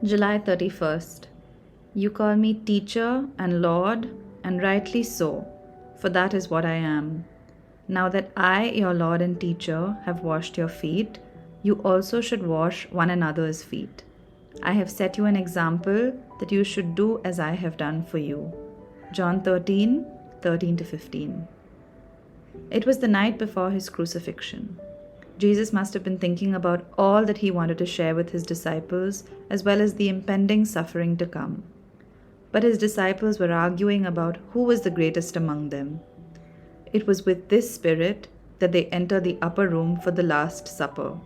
July 31st. You call me teacher and Lord, and rightly so, for that is what I am. Now that I, your Lord and teacher, have washed your feet, you also should wash one another's feet. I have set you an example that you should do as I have done for you. John 13:13-15. It was the night before his crucifixion. Jesus must have been thinking about all that he wanted to share with his disciples, as well as the impending suffering to come. But his disciples were arguing about who was the greatest among them. It was with this spirit that they entered the upper room for the Last Supper.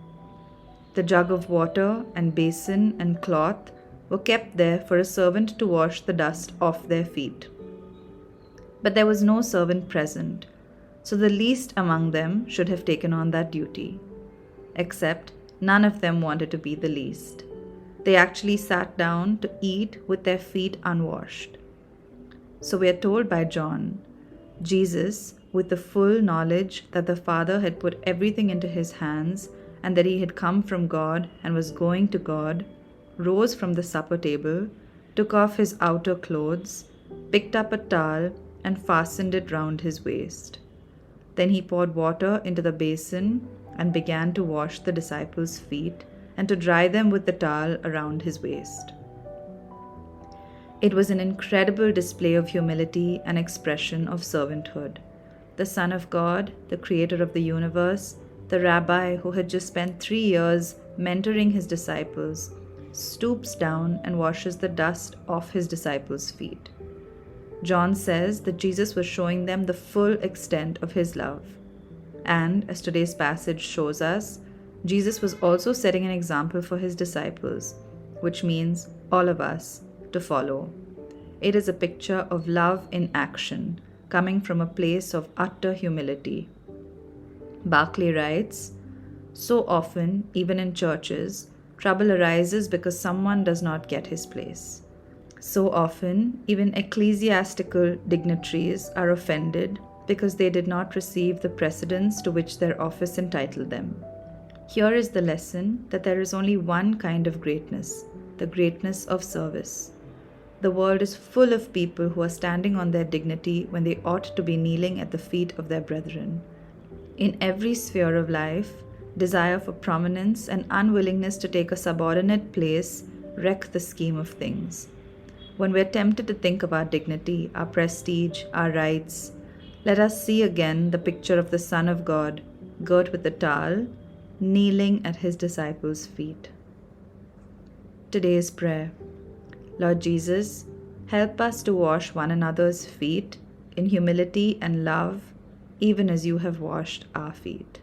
The jug of water and basin and cloth were kept there for a servant to wash the dust off their feet. But there was no servant present, so the least among them should have taken on that duty. Except none of them wanted to be the least. They actually sat down to eat with their feet unwashed. So we are told by John, Jesus, with the full knowledge that the Father had put everything into his hands and that he had come from God and was going to God, rose from the supper table, took off his outer clothes, picked up a towel, and fastened it round his waist. Then he poured water into the basin and began to wash the disciples' feet and to dry them with the towel around his waist. It was an incredible display of humility and expression of servanthood. The Son of God, the creator of the universe, the rabbi who had just spent 3 years mentoring his disciples, stoops down and washes the dust off his disciples' feet. John says that Jesus was showing them the full extent of his love. And, as today's passage shows us, Jesus was also setting an example for his disciples, which means all of us, to follow. It is a picture of love in action, coming from a place of utter humility. Barclay writes, "So often, even in churches, trouble arises because someone does not get his place. So often, even ecclesiastical dignitaries are offended because they did not receive the precedence to which their office entitled them. Here is the lesson that there is only one kind of greatness, the greatness of service. The world is full of people who are standing on their dignity when they ought to be kneeling at the feet of their brethren. In every sphere of life, desire for prominence and unwillingness to take a subordinate place wreck the scheme of things. When we are tempted to think of our dignity, our prestige, our rights, let us see again the picture of the Son of God, girt with a towel, kneeling at his disciples' feet." Today's prayer. Lord Jesus, help us to wash one another's feet in humility and love, even as you have washed our feet.